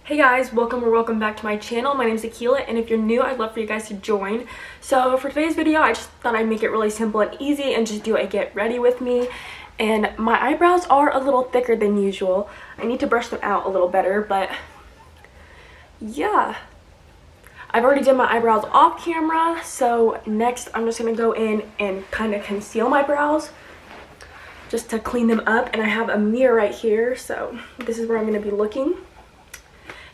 Hey guys, welcome or welcome back to my channel. My name is Aquila, and if you're new, I'd love for you guys to join. So for today's video, I just thought I'd make it really simple and easy and just do a get ready with me. And my eyebrows are a little thicker than usual. I need to brush them out a little better, but yeah. I've already done my eyebrows off camera, so next I'm just gonna go in and kind of conceal my brows just to clean them up. And I have a mirror right here, so this is where I'm gonna be looking.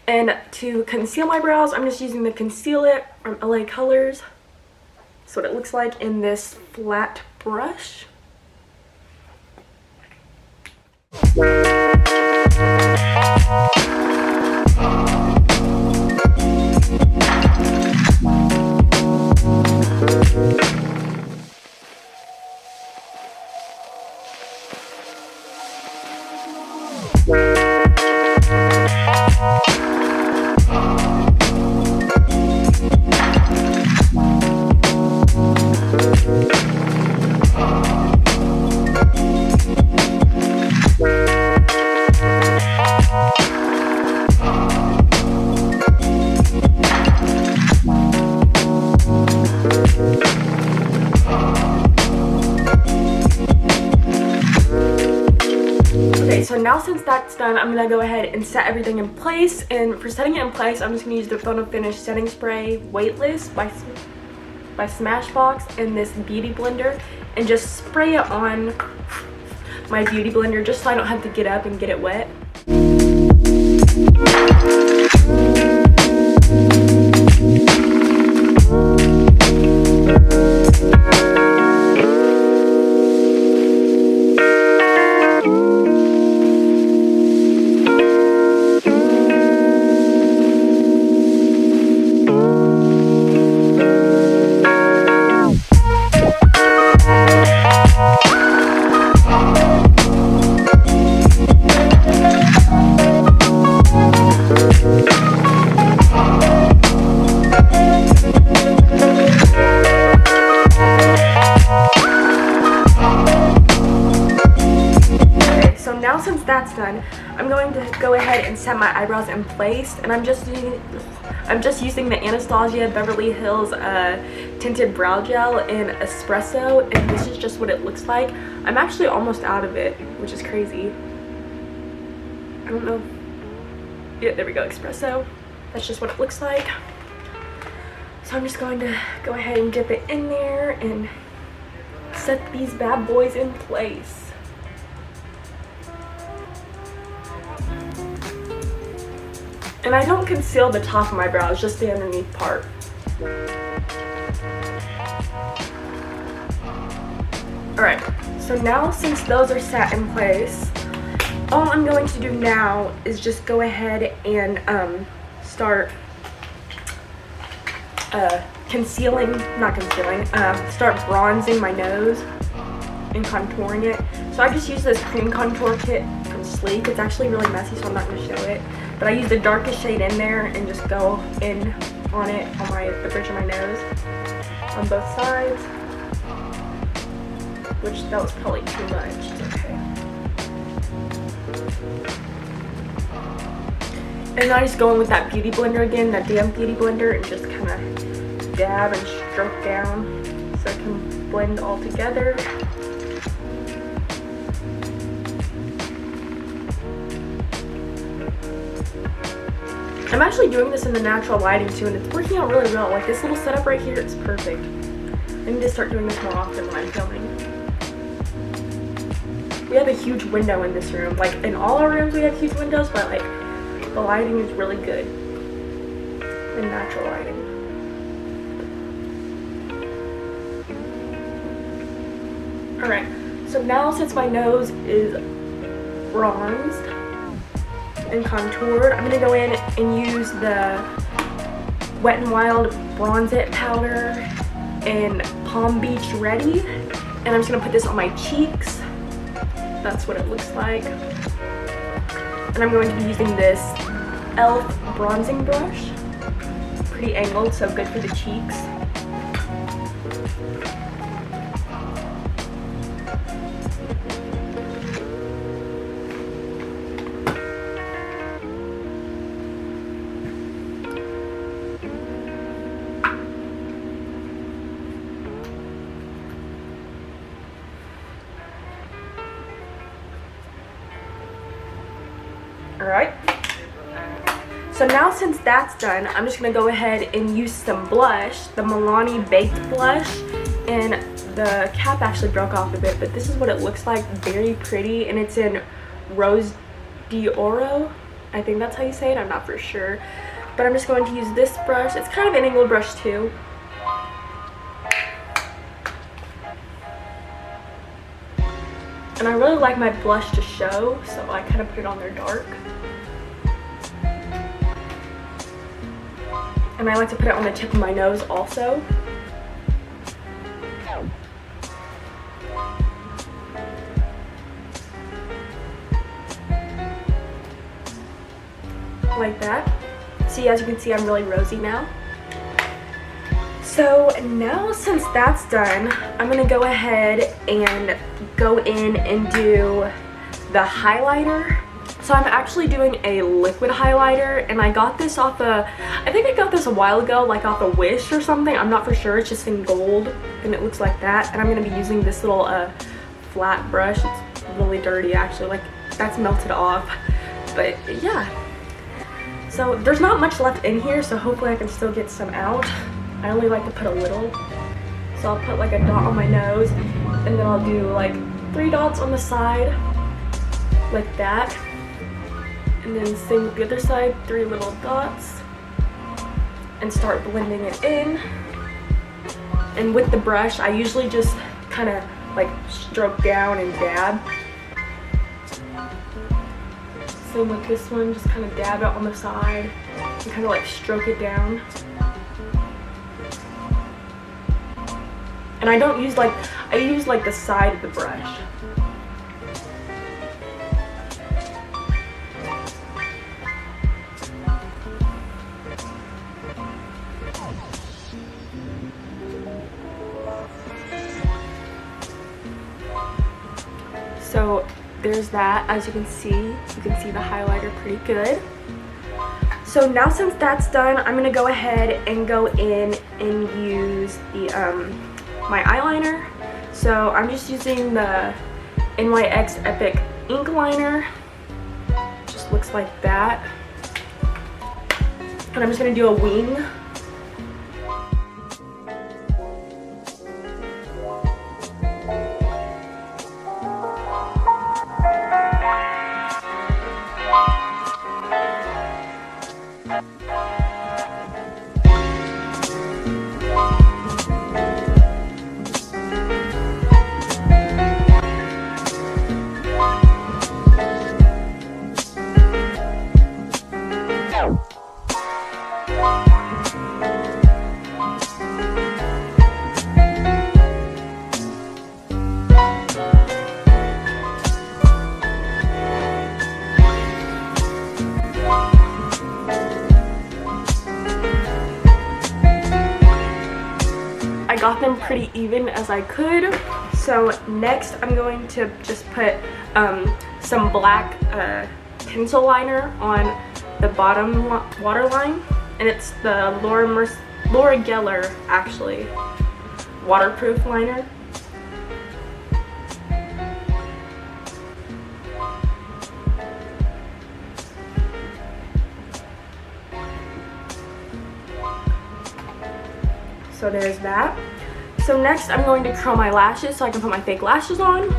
And to conceal my brows, I'm just using the Conceal It from LA Colors. That's what it looks like in this flat brush. So now since that's done, I'm gonna go ahead and set everything in place. And for setting it in place, I'm just gonna use the Photo Finish setting spray Weightless by Smashbox and this beauty blender, and just spray it on my beauty blender just so I don't have to get up and get it wet. Now since that's done, I'm going to go ahead and set my eyebrows in place, and I'm just using the Anastasia Beverly Hills tinted brow gel in Espresso, and this is just what it looks like. I'm actually almost out of it, which is crazy. I don't know. Yeah, there we go, Espresso. That's just what it looks like. So I'm just going to go ahead and dip it in there and set these bad boys in place. And I don't conceal the top of my brows, just the underneath part. Alright, so now since those are set in place, all I'm going to do now is just go ahead and start start bronzing my nose and contouring it. So I just use this cream contour kit from Sleek. It's actually really messy, so I'm not going to show it. But I use the darkest shade in there and just go in on it on the bridge of my nose on both sides. Which that was probably too much. It's okay. And then I just go in with that beauty blender again, that damp beauty blender, and just kind of dab and stroke down so it can blend all together. I'm actually doing this in the natural lighting too, and it's working out really well. Like this little setup right here is perfect. I need to start doing this more often when I'm filming. We have a huge window in this room. Like in all our rooms we have huge windows, but like the lighting is really good in natural lighting. Alright, so now since my nose is bronzed and contoured, I'm gonna go in and use the Wet n Wild Bronze It powder in Palm Beach Ready, and I'm just gonna put this on my cheeks. That's what it looks like. And I'm going to be using this e.l.f. bronzing brush. Pretty angled, so good for the cheeks. Alright. So now since that's done, I'm just going to go ahead and use some blush, the Milani Baked Blush. And the cap actually broke off a bit, but this is what it looks like. Very pretty, and it's in Rose d'Oro. I think that's how you say it. I'm not for sure. But I'm just going to use this brush. It's kind of an angled brush too. And I really like my blush to show, so I kind of put it on there dark. And I like to put it on the tip of my nose also. Like that. See, as you can see, I'm really rosy now. So now since that's done, I'm gonna go ahead and go in and do the highlighter. So I'm actually doing a liquid highlighter, and I got this off I think I got this a while ago, like off a Wish or something. I'm not for sure. It's just in gold, and it looks like that. And I'm gonna be using this little flat brush. It's really dirty actually, like that's melted off. But yeah. So there's not much left in here, so hopefully I can still get some out. I only like to put a little. So I'll put like a dot on my nose, and then I'll do like 3 dots on the side, like that. And then same with the other side, 3 little dots. And start blending it in. And with the brush, I usually just kind of like stroke down and dab. Same with this one, just kind of dab it on the side and kind of like stroke it down. And I don't use like, I use like the side of the brush. So there's that. As you can see the highlighter pretty good. So now since that's done, I'm gonna go ahead and go in and use the my eyeliner. So I'm just using the NYX Epic ink liner. Just looks like that. And I'm just gonna do a wing. I got them pretty even as I could. So next I'm going to just put some black pencil liner on the bottom waterline, and it's the Laura Geller actually waterproof liner. So there's that. So next I'm going to curl my lashes so I can put my fake lashes on.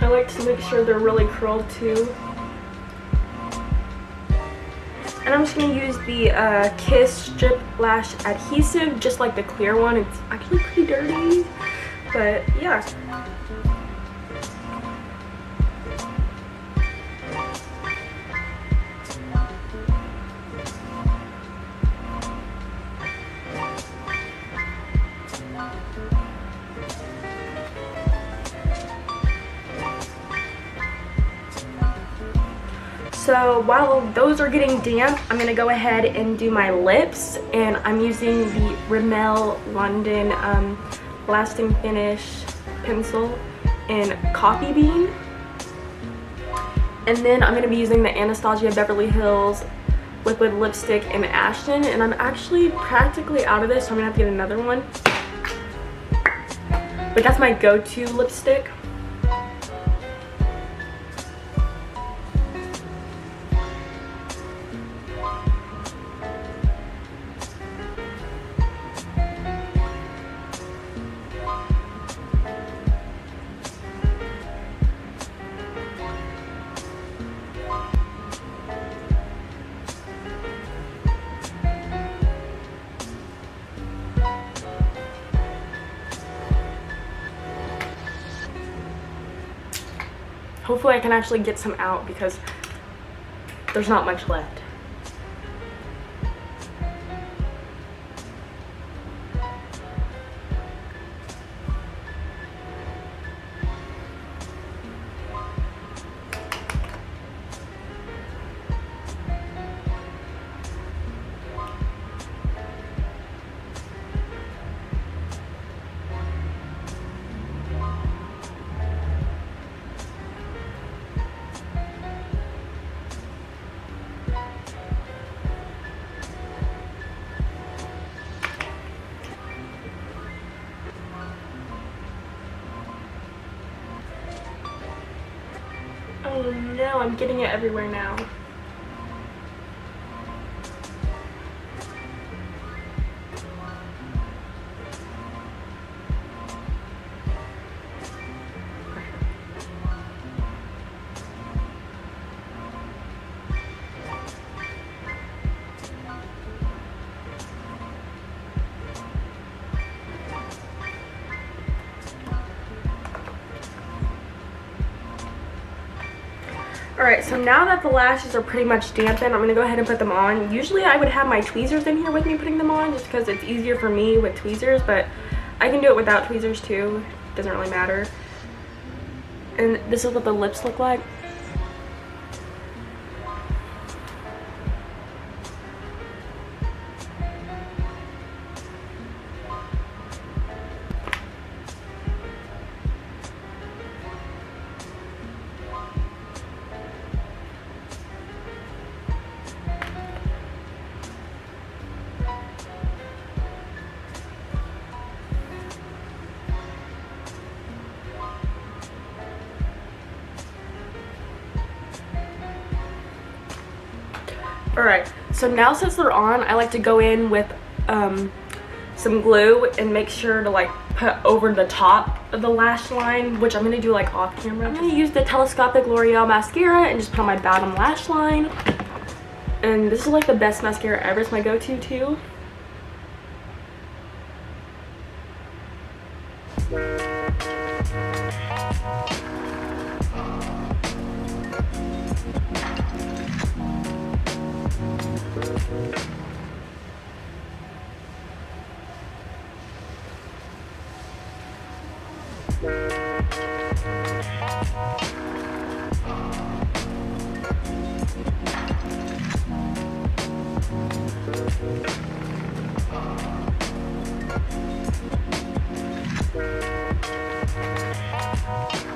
I like to make sure they're really curled too. And I'm just going to use the Kiss Strip Lash Adhesive, just like the clear one. It's actually pretty dirty, but yeah. So while those are getting damp, I'm going to go ahead and do my lips, and I'm using the Rimmel London Lasting Finish pencil in Coffee Bean. And then I'm going to be using the Anastasia Beverly Hills liquid lipstick in Ashton, and I'm actually practically out of this, so I'm going to have to get another one. But that's my go-to lipstick. Hopefully I can actually get some out because there's not much left. Oh no, I'm getting it everywhere now. Alright, so now that the lashes are pretty much dampened, I'm going to go ahead and put them on. Usually I would have my tweezers in here with me putting them on just because it's easier for me with tweezers, but I can do it without tweezers too. Doesn't really matter. And this is what the lips look like. Alright, so now since they're on, I like to go in with some glue and make sure to like put over the top of the lash line, which I'm going to do like off camera. I'm going to use the telescopic L'Oreal mascara and just put on my bottom lash line. And this is like the best mascara ever. It's my go-to too.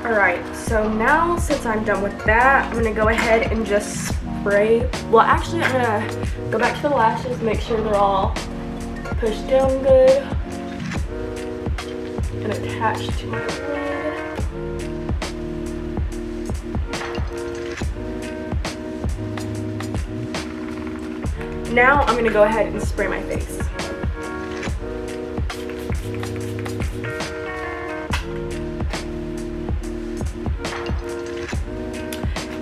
Alright, so now since I'm done with that, I'm going to go ahead and just spray. Well, actually, I'm going to go back to the lashes, make sure they're all pushed down good and attached to my lid. Now I'm going to go ahead and spray my face.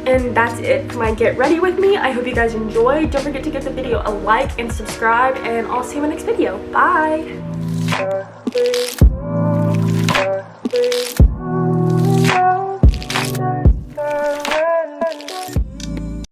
And that's it for my get ready with me. I hope you guys enjoyed. Don't forget to give the video a like and subscribe, and I'll see you in the next video. Bye!